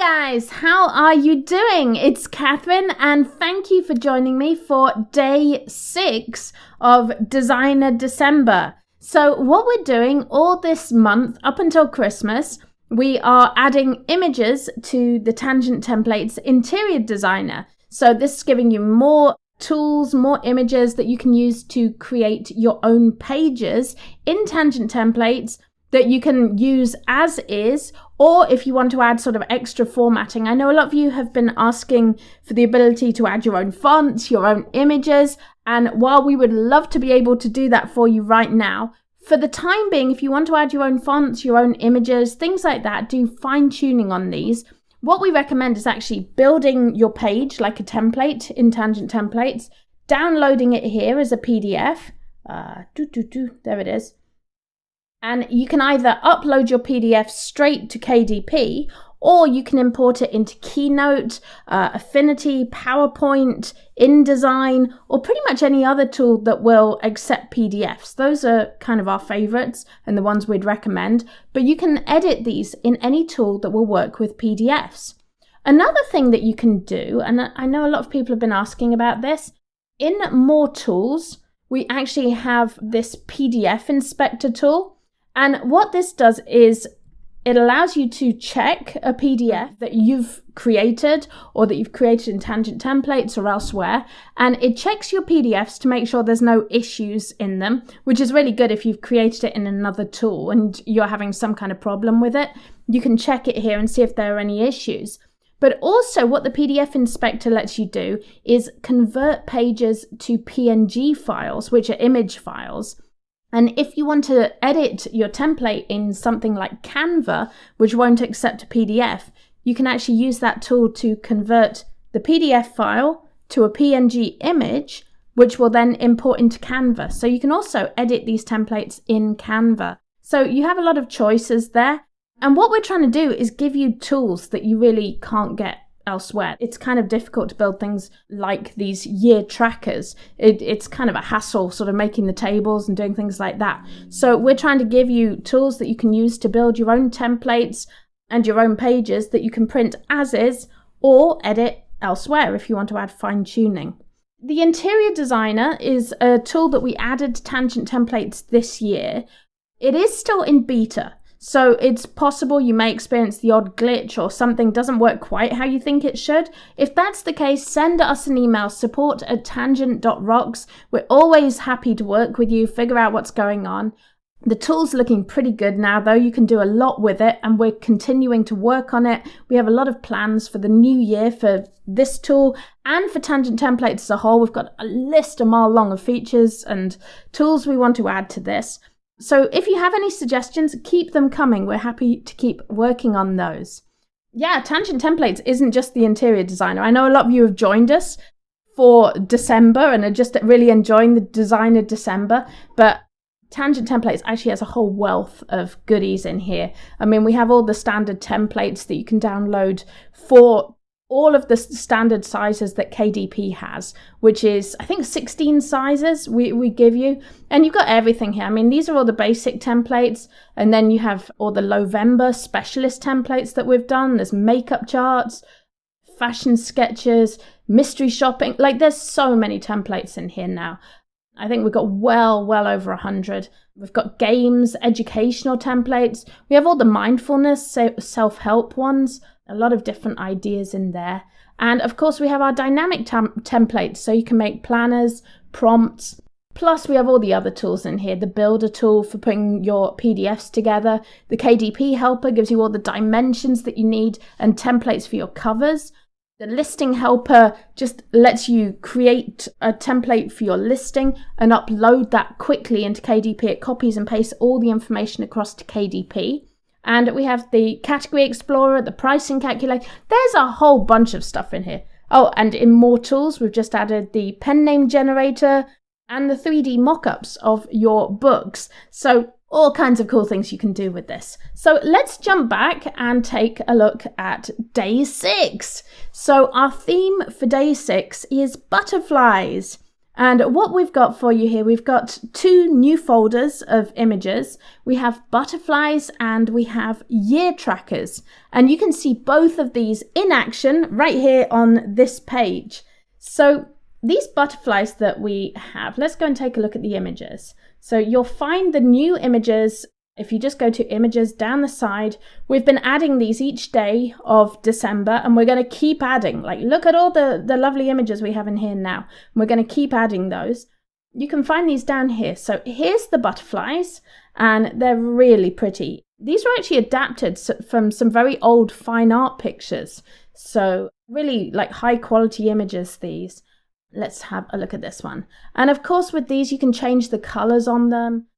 guys, how are you doing? It's Catherine and thank you for joining me for day 6 of Designer December. So what we're doing all this month up until Christmas, we are adding images to the Tangent Templates Interior Designer. So this is giving you more tools, more images that you can use to create your own pages in Tangent Templates that you can use as is, or if you want to add sort of extra formatting. I know a lot of you have been asking for the ability to add your own fonts, your own images, and while we would love to be able to do that for you right now, for the time being, if you want to add your own fonts, your own images, things like that, do fine-tuning on these. What we recommend is actually building your page like a template in Tangent Templates, downloading it here as a PDF. There it is. And you can either upload your PDF straight to KDP, or you can import it into Keynote, Affinity, PowerPoint, InDesign, or pretty much any other tool that will accept PDFs. Those are kind of our favorites and the ones we'd recommend, but you can edit these in any tool that will work with PDFs. Another thing that you can do, and I know a lot of people have been asking about this, in More Tools, we actually have this PDF Inspector tool. And what this does is it allows you to check a PDF that you've created or that you've created in Tangent Templates or elsewhere, and it checks your PDFs to make sure there's no issues in them, which is really good if you've created it in another tool and you're having some kind of problem with it. You can check it here and see if there are any issues. But also what the PDF Inspector lets you do is convert pages to PNG files, which are image files. And if you want to edit your template in something like Canva, which won't accept a PDF, you can actually use that tool to convert the PDF file to a PNG image, which will then import into Canva. So you can also edit these templates in Canva. So you have a lot of choices there. And what we're trying to do is give you tools that you really can't get elsewhere. It's kind of difficult to build things like these year trackers. It's kind of a hassle sort of making the tables and doing things like that. So we're trying to give you tools that you can use to build your own templates and your own pages that you can print as is or edit elsewhere if you want to add fine tuning. The Interior Designer is a tool that we added to Tangent Templates this year. It is still in beta. So it's possible you may experience the odd glitch or something doesn't work quite how you think it should. If that's the case, send us an email, support@tangent.rocks. We're always happy to work with you, figure out what's going on. The tool's looking pretty good now, though. You can do a lot with it, and we're continuing to work on it. We have a lot of plans for the new year for this tool and for Tangent Templates as a whole. We've got a list a mile long of features and tools we want to add to this. So if you have any suggestions, keep them coming. We're happy to keep working on those. Yeah, Tangent Templates isn't just the Interior Designer. I know a lot of you have joined us for December and are just really enjoying the Designer December, but Tangent Templates actually has a whole wealth of goodies in here. I mean, we have all the standard templates that you can download for all of the standard sizes that KDP has, which is, I think, 16 sizes we give you. And you've got everything here. I mean, these are all the basic templates. And then you have all the November specialist templates that we've done. There's makeup charts, fashion sketches, mystery shopping. Like, there's so many templates in here now. I think we've got well over 100. We've got games, educational templates. We have all the mindfulness, self-help ones. A lot of different ideas in there. And of course, we have our dynamic templates, so you can make planners, prompts. Plus, we have all the other tools in here. The builder tool for putting your PDFs together. The KDP helper gives you all the dimensions that you need and templates for your covers. The listing helper just lets you create a template for your listing and upload that quickly into KDP. It copies and pastes all the information across to KDP. And we have the Category Explorer, the Pricing Calculator. There's a whole bunch of stuff in here. Oh, and in More Tools, we've just added the pen name generator and the 3D mock-ups of your books. So all kinds of cool things you can do with this. So let's jump back and take a look at day 6. So our theme for day 6 is butterflies. And what we've got for you here, we've got 2 new folders of images. We have butterflies and we have year trackers. And you can see both of these in action right here on this page. So these butterflies that we have, let's go and take a look at the images. So you'll find the new images. If you just go to images down the side, we've been adding these each day of December, and we're going to keep adding. Like, look at all the lovely images we have in here now. We're going to keep adding those. You can find these down here. So here's the butterflies, and they're really pretty. These were actually adapted from some very old fine art pictures. So really like high quality images, these. Let's have a look at this one. And of course with these, you can change the colors on them.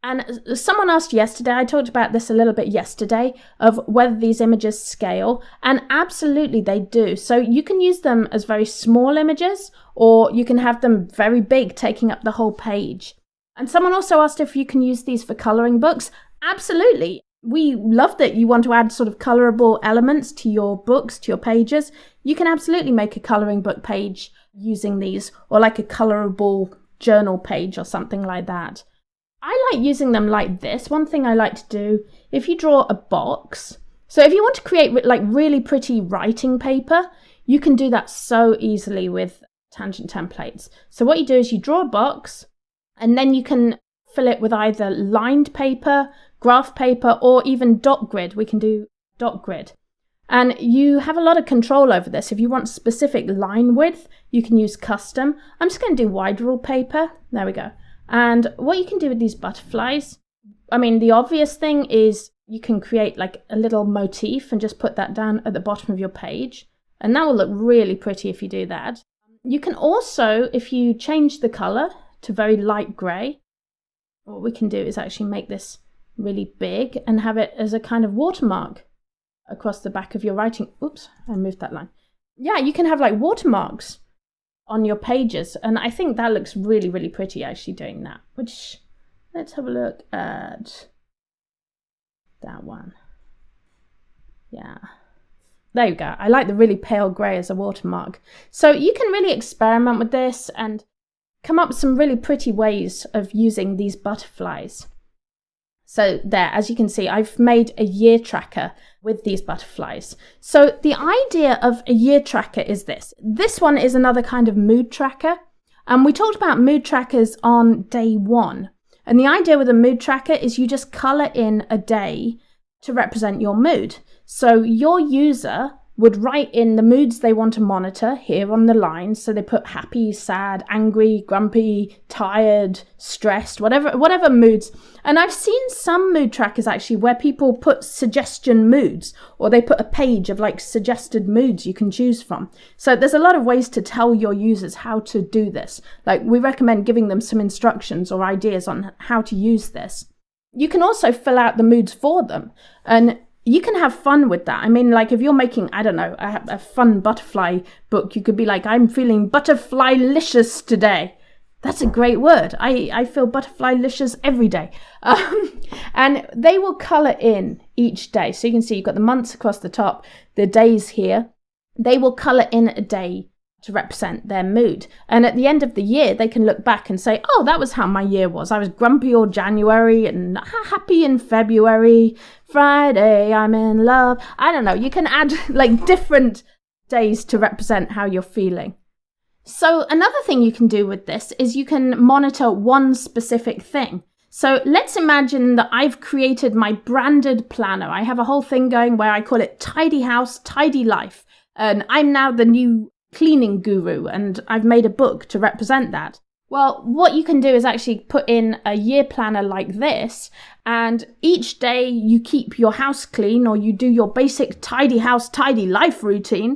And someone asked yesterday, I talked about this a little bit yesterday, of whether these images scale, and absolutely they do. So you can use them as very small images, or you can have them very big, taking up the whole page. And someone also asked if you can use these for coloring books. Absolutely. We love that you want to add sort of colorable elements to your books, to your pages. You can absolutely make a coloring book page using these, or like a colorable journal page or something like that. I like using them like this. One thing I like to do, if you draw a box, so if you want to create like really pretty writing paper, you can do that so easily with tangent templates. So what you do is you draw a box, and then you can fill it with either lined paper, graph paper, or even dot grid. We can do dot grid. And you have a lot of control over this. If you want specific line width, you can use custom. I'm just going to do wide rule paper. There we go. And what you can do with these butterflies, I mean, the obvious thing is you can create like a little motif and just put that down at the bottom of your page. And that will look really pretty if you do that. You can also, if you change the color to very light gray, what we can do is actually make this really big and have it as a kind of watermark across the back of your writing. Oops, I moved that line. Yeah, you can have like watermarks on your pages, and I think that looks really, really pretty actually doing that. Which, let's have a look at that one. Yeah, there you go. I like the really pale grey as a watermark. So you can really experiment with this and come up with some really pretty ways of using these butterflies. So there, as you can see, I've made a year tracker with these butterflies. So the idea of a year tracker is this. This one is another kind of mood tracker. And we talked about mood trackers on day 1. And the idea with a mood tracker is you just color in a day to represent your mood. So your user would write in the moods they want to monitor here on the line. So they put happy, sad, angry, grumpy, tired, stressed, whatever moods. And I've seen some mood trackers actually where people put suggestion moods, or they put a page of like suggested moods you can choose from. So there's a lot of ways to tell your users how to do this. Like, we recommend giving them some instructions or ideas on how to use this. You can also fill out the moods for them, and you can have fun with that. I mean, like if you're making, I don't know, a fun butterfly book, you could be like, I'm feeling butterfly-licious today. That's a great word. I feel butterfly-licious every day. And they will colour in each day. So you can see you've got the months across the top, the days here. They will colour in a day to represent their mood. And at the end of the year, they can look back and say, oh, that was how my year was. I was grumpy all January and happy in February. Friday, I'm in love. I don't know. You can add like different days to represent how you're feeling. So another thing you can do with this is you can monitor one specific thing. So let's imagine that I've created my branded planner. I have a whole thing going where I call it Tidy House, Tidy Life. And I'm now the new cleaning guru, and I've made a book to represent that. Well, what you can do is actually put in a year planner like this, and each day you keep your house clean, or you do your basic tidy house, tidy life routine.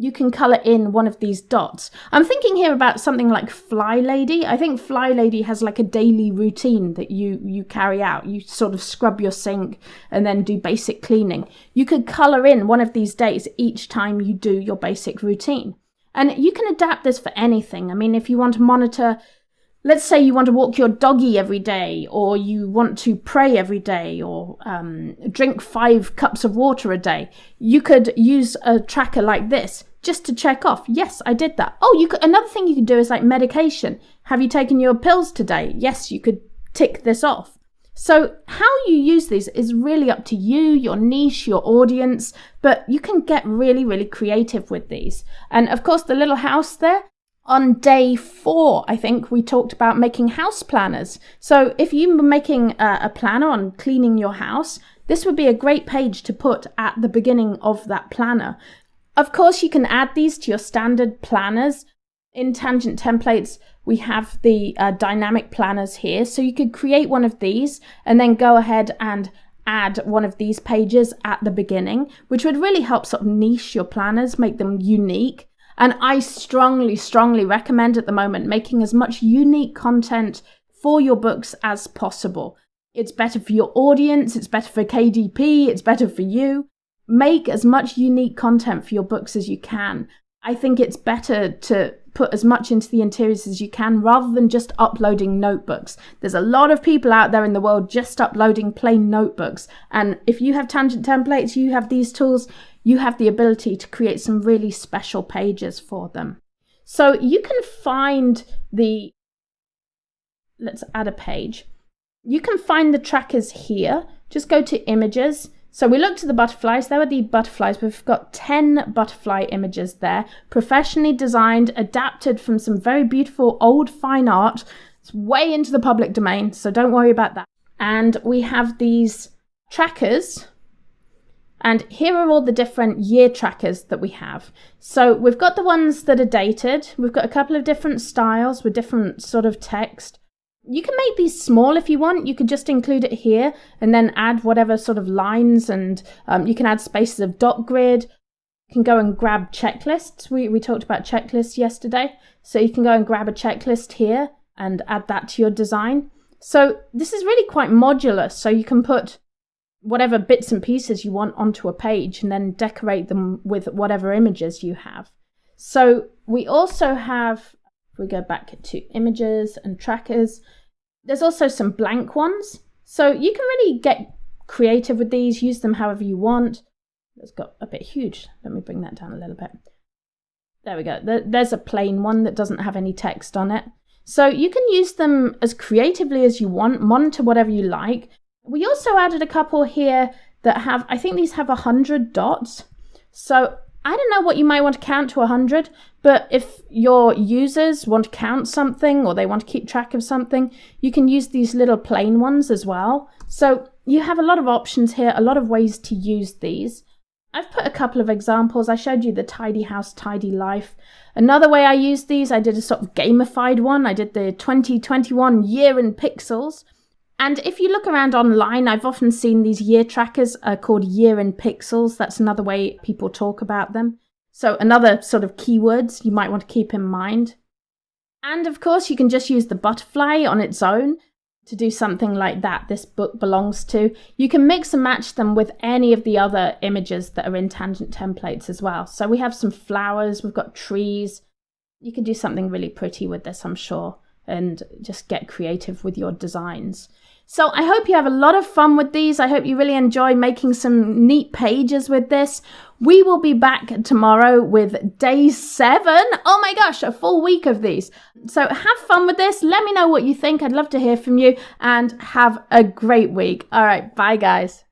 You can colour in one of these dots. I'm thinking here about something like Fly Lady. I think Fly Lady has like a daily routine that you carry out. You sort of scrub your sink and then do basic cleaning. You could colour in one of these days each time you do your basic routine. And you can adapt this for anything. I mean, if you want to monitor, let's say you want to walk your doggy every day, or you want to pray every day, or drink 5 cups of water a day, you could use a tracker like this. just to check off, yes, I did that. Oh, another thing you could do is like medication. Have you taken your pills today? Yes, you could tick this off. So how you use these is really up to you, your niche, your audience, but you can get really, really creative with these. And of course, the little house there, on day 4, I think we talked about making house planners. So if you were making a planner on cleaning your house, this would be a great page to put at the beginning of that planner. Of course, you can add these to your standard planners. In Tangent Templates, we have the dynamic planners here. So you could create one of these and then go ahead and add one of these pages at the beginning, which would really help sort of niche your planners, make them unique. And I strongly, strongly recommend at the moment making as much unique content for your books as possible. It's better for your audience, it's better for KDP, it's better for you. Make as much unique content for your books as you can. I think it's better to put as much into the interiors as you can rather than just uploading notebooks. There's a lot of people out there in the world just uploading plain notebooks. And if you have Tangent Templates, you have these tools, you have the ability to create some really special pages for them. So you can find let's add a page. You can find the trackers here. Just go to images. So we looked at the butterflies. There were the butterflies. We've got 10 butterfly images there, professionally designed, adapted from some very beautiful old fine art. It's way into the public domain, so don't worry about that. And we have these trackers. And here are all the different year trackers that we have. So we've got the ones that are dated. We've got a couple of different styles with different sort of text. You can make these small if you want. You could just include it here and then add whatever sort of lines, and you can add spaces of dot grid. You can go and grab checklists. We talked about checklists yesterday. So you can go and grab a checklist here and add that to your design. So this is really quite modular. So you can put whatever bits and pieces you want onto a page and then decorate them with whatever images you have. So we also have, if we go back to images and trackers, there's also some blank ones. So you can really get creative with these, use them however you want. It's got a bit huge. Let me bring that down a little bit. There we go. There's a plain one that doesn't have any text on it. So you can use them as creatively as you want, monitor whatever you like. We also added a couple here that have, I think these have 100 dots. So I don't know what you might want to count to 100, but if your users want to count something or they want to keep track of something, you can use these little plain ones as well. So you have a lot of options here, a lot of ways to use these. I've put a couple of examples. I showed you the Tidy House, Tidy Life. Another way I used these, I did a sort of gamified one. I did the 2021 year in pixels. And if you look around online, I've often seen these year trackers called year in pixels. That's another way people talk about them. So another sort of keywords you might want to keep in mind. And of course, you can just use the butterfly on its own to do something like that this book belongs to. You can mix and match them with any of the other images that are in Tangent Templates as well. So we have some flowers, we've got trees. You can do something really pretty with this, I'm sure, and just get creative with your designs. So I hope you have a lot of fun with these. I hope you really enjoy making some neat pages with this. We will be back tomorrow with day 7. Oh my gosh, a full week of these. So have fun with this. Let me know what you think. I'd love to hear from you, and have a great week. All right, bye guys.